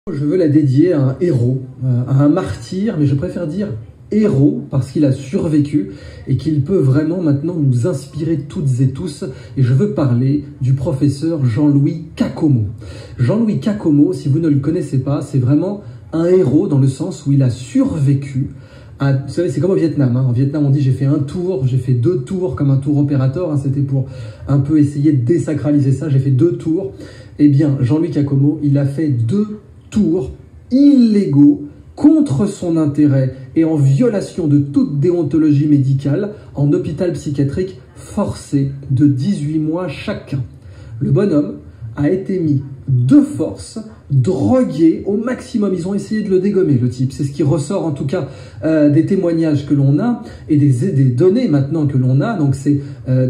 Je veux la dédier à un héros, à un martyr, mais je préfère dire héros parce qu'il a survécu et qu'il peut vraiment maintenant nous inspirer toutes et tous. Et je veux parler du professeur Jean-Louis Kakomo. Jean-Louis Kakomo, si vous ne le connaissez pas, c'est vraiment un héros dans le sens où il a survécu. Vous savez, c'est comme au Vietnam. En Vietnam, on dit j'ai fait un tour, j'ai fait 2 tours comme un tour opérateur. C'était pour un peu essayer de désacraliser ça. J'ai fait 2 tours. Eh bien, Jean-Louis Kakomo, il a fait 2 tours illégaux contre son intérêt et en violation de toute déontologie médicale en hôpital psychiatrique forcé de 18 mois chacun. Le bonhomme a été mis de force, drogué au maximum. Ils ont essayé de le dégommer, le type. C'est ce qui ressort en tout cas des témoignages que l'on a et des données maintenant que l'on a. Donc c'est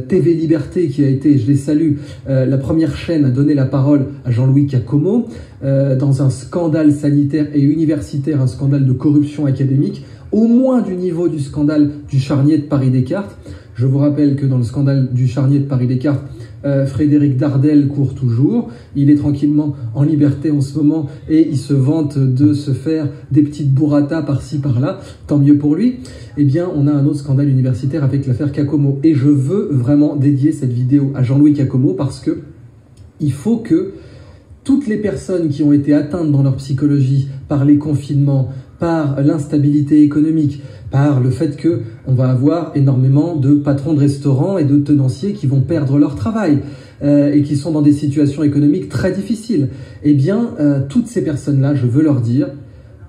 TV Liberté qui a été, je les salue, la première chaîne à donner la parole à Jean-Louis Kakomo dans un scandale sanitaire et universitaire, un scandale de corruption académique, au moins du niveau du scandale du charnier de Paris-Descartes. Je vous rappelle que dans le scandale du charnier de Paris-Descartes, Frédéric Dardel court toujours. Il est tranquillement en liberté en ce moment et il se vante de se faire des petites burratas par-ci par-là. Tant mieux pour lui. Eh bien, on a un autre scandale universitaire avec l'affaire Kakomo. Et je veux vraiment dédier cette vidéo à Jean-Louis Kakomo parce que il faut que toutes les personnes qui ont été atteintes dans leur psychologie par les confinements, par l'instabilité économique, par le fait qu'on va avoir énormément de patrons de restaurants et de tenanciers qui vont perdre leur travail et qui sont dans des situations économiques très difficiles. Eh bien, toutes ces personnes-là, je veux leur dire,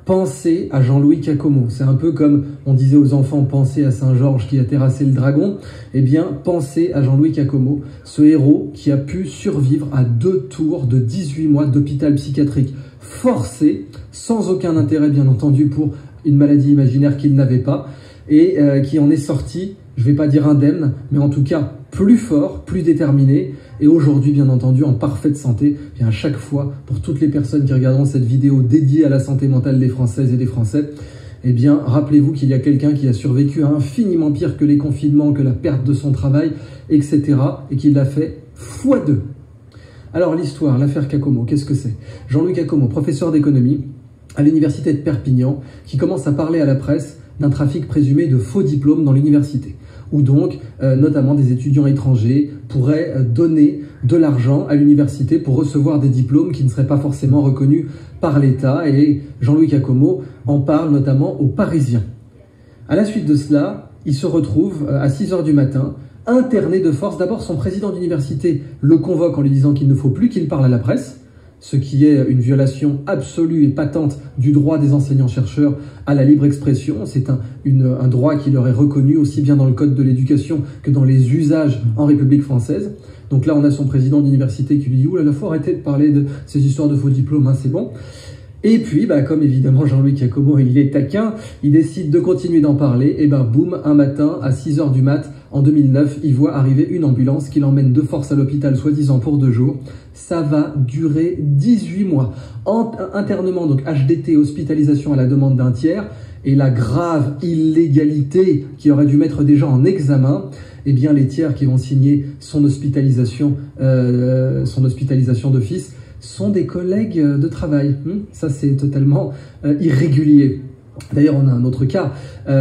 pensez à Jean-Louis Kakomo. C'est un peu comme on disait aux enfants, pensez à Saint-Georges qui a terrassé le dragon. Eh bien, pensez à Jean-Louis Kakomo, ce héros qui a pu survivre à 2 tours de 18 mois d'hôpital psychiatrique forcé, sans aucun intérêt bien entendu pour une maladie imaginaire qu'il n'avait pas, et qui en est sorti, je ne vais pas dire indemne, mais en tout cas plus fort, plus déterminé, et aujourd'hui bien entendu en parfaite santé. Et à chaque fois, pour toutes les personnes qui regarderont cette vidéo dédiée à la santé mentale des Françaises et des Français, eh bien rappelez-vous qu'il y a quelqu'un qui a survécu à infiniment pire que les confinements, que la perte de son travail, etc. et qui l'a fait x2. Alors l'histoire, l'affaire Kakomo, qu'est-ce que c'est? Jean-Louis Kakomo, professeur d'économie à l'université de Perpignan, qui commence à parler à la presse d'un trafic présumé de faux diplômes dans l'université, où donc notamment des étudiants étrangers pourraient donner de l'argent à l'université pour recevoir des diplômes qui ne seraient pas forcément reconnus par l'État, et Jean-Louis Kakomo en parle notamment aux Parisiens. À la suite de cela, il se retrouve à 6 h du matin, interné de force. D'abord, son président d'université le convoque en lui disant qu'il ne faut plus qu'il parle à la presse, ce qui est une violation absolue et patente du droit des enseignants-chercheurs à la libre expression. C'est un droit qui leur est reconnu aussi bien dans le code de l'éducation que dans les usages en République française. Donc là, on a son président d'université qui lui dit « Ouh là, il faut arrêter de parler de ces histoires de faux diplômes, hein, c'est bon ». Et puis, comme évidemment Jean-Louis Kakomo, il est taquin, il décide de continuer d'en parler, et boum, un matin, à 6 h du mat, en 2009, il voit arriver une ambulance qui l'emmène de force à l'hôpital, soi-disant pour 2 jours. Ça va durer 18 mois. Internement, donc HDT, hospitalisation à la demande d'un tiers, et la grave illégalité qui aurait dû mettre des gens en examen, eh bien les tiers qui vont signer son hospitalisation d'office, sont des collègues de travail. Ça, c'est totalement irrégulier. D'ailleurs, on a un autre cas,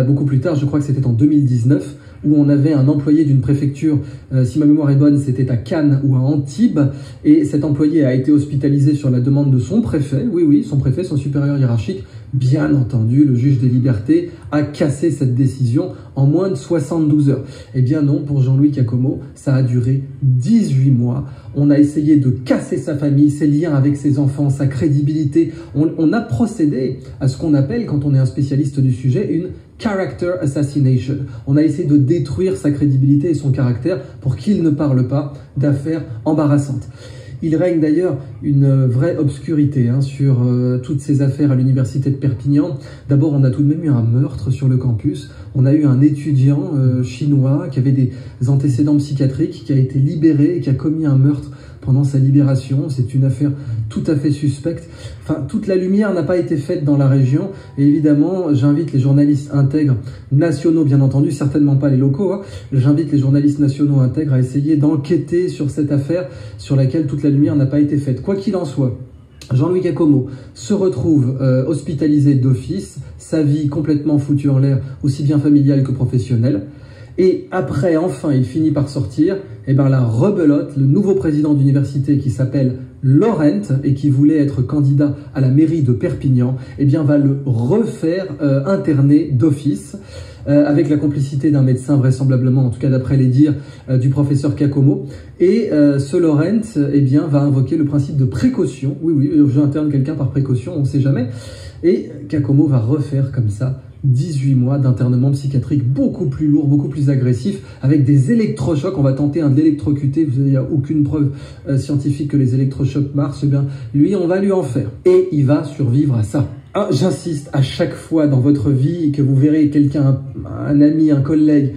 beaucoup plus tard, je crois que c'était en 2019, où on avait un employé d'une préfecture, si ma mémoire est bonne, c'était à Cannes ou à Antibes, et cet employé a été hospitalisé sur la demande de son préfet, oui, son préfet, son supérieur hiérarchique. Bien entendu, le juge des libertés a cassé cette décision en moins de 72 heures. Eh bien non, pour Jean-Louis Kakomo, ça a duré 18 mois. On a essayé de casser sa famille, ses liens avec ses enfants, sa crédibilité. On a procédé à ce qu'on appelle, quand on est un spécialiste du sujet, une character assassination. On a essayé de détruire sa crédibilité et son caractère pour qu'il ne parle pas d'affaires embarrassantes. Il règne d'ailleurs une vraie obscurité sur toutes ces affaires à l'université de Perpignan. D'abord, on a tout de même eu un meurtre sur le campus. On a eu un étudiant chinois qui avait des antécédents psychiatriques, qui a été libéré et qui a commis un meurtre pendant sa libération. C'est une affaire tout à fait suspecte. Enfin, toute la lumière n'a pas été faite dans la région. Et évidemment, j'invite les journalistes intègres nationaux, bien entendu, certainement pas les locaux. J'invite les journalistes nationaux intègres à essayer d'enquêter sur cette affaire sur laquelle toute la lumière n'a pas été faite. Quoi qu'il en soit, Jean-Louis Giacomo se retrouve hospitalisé d'office, sa vie complètement foutue en l'air, aussi bien familiale que professionnelle. Et après, enfin, il finit par sortir, et ben la rebelote, le nouveau président d'université qui s'appelle Laurent et qui voulait être candidat à la mairie de Perpignan, et bien va le refaire interner d'office. Avec la complicité d'un médecin vraisemblablement, en tout cas d'après les dires du professeur Giacomo. Et ce Laurent eh bien, va invoquer le principe de précaution. Oui, j'interne quelqu'un par précaution, on ne sait jamais. Et Giacomo va refaire comme ça 18 mois d'internement psychiatrique beaucoup plus lourd, beaucoup plus agressif, avec des électrochocs. On va tenter de l'électrocuter. Il n'y a aucune preuve scientifique que les électrochocs marchent. Eh bien, lui, on va lui en faire. Et il va survivre à ça. Ah, j'insiste, à chaque fois dans votre vie que vous verrez quelqu'un, un ami, un collègue,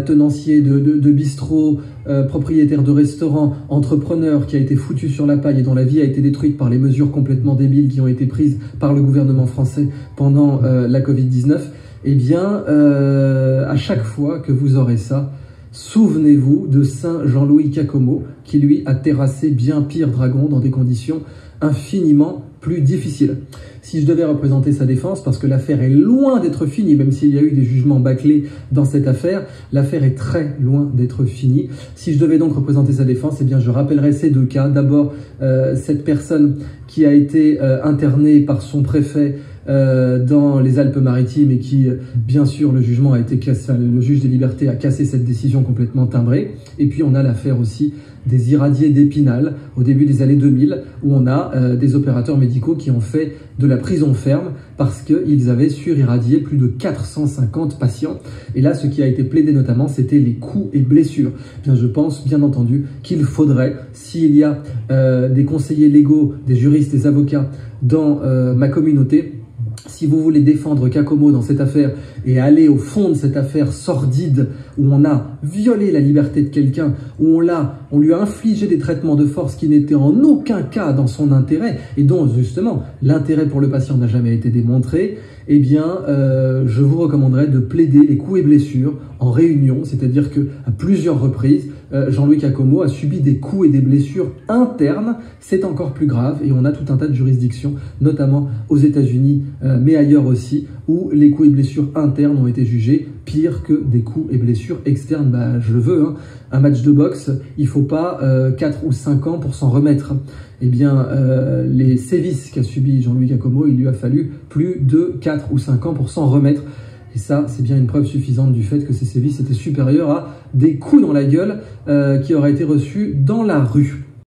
tenancier de bistrot, propriétaire de restaurant, entrepreneur qui a été foutu sur la paille et dont la vie a été détruite par les mesures complètement débiles qui ont été prises par le gouvernement français pendant la Covid-19, eh bien, à chaque fois que vous aurez ça, souvenez-vous de Saint Jean-Louis Giacomo qui, lui, a terrassé bien pire dragon dans des conditions infiniment plus difficiles. Si je devais représenter sa défense, parce que l'affaire est loin d'être finie, même s'il y a eu des jugements bâclés dans cette affaire, l'affaire est très loin d'être finie. Si je devais donc représenter sa défense, eh bien je rappellerais ces deux cas. D'abord, cette personne qui a été internée par son préfet dans les Alpes-Maritimes et qui, bien sûr, le jugement a été cassé, le juge des libertés a cassé cette décision complètement timbrée. Et puis on a l'affaire aussi des irradiés d'Épinal au début des années 2000 où on a des opérateurs médicaux qui ont fait de la prison ferme parce qu'ils avaient surirradié plus de 450 patients. Et là, ce qui a été plaidé notamment, c'était les coups et blessures. Bien, je pense, bien entendu, qu'il faudrait, s'il y a des conseillers légaux, des juristes, des avocats dans ma communauté, si vous voulez défendre Giacomo dans cette affaire et aller au fond de cette affaire sordide où on a violé la liberté de quelqu'un, où on lui a infligé des traitements de force qui n'étaient en aucun cas dans son intérêt et dont justement l'intérêt pour le patient n'a jamais été démontré, eh bien je vous recommanderais de plaider les coups et blessures en réunion, c'est-à-dire qu'à plusieurs reprises, Jean-Louis Giacomo a subi des coups et des blessures internes. C'est encore plus grave et on a tout un tas de juridictions, notamment aux États-Unis, mais ailleurs aussi, où les coups et blessures internes ont été jugés pire que des coups et blessures externes. Bah, je le veux, hein. Un match de boxe, il ne faut pas 4 ou 5 ans pour s'en remettre. Eh bien, les sévices qu'a subi Jean-Louis Giacomo, il lui a fallu plus de 4 ou 5 ans pour s'en remettre. Et ça, c'est bien une preuve suffisante du fait que ces sévices étaient supérieurs à des coups dans la gueule qui auraient été reçus dans la rue.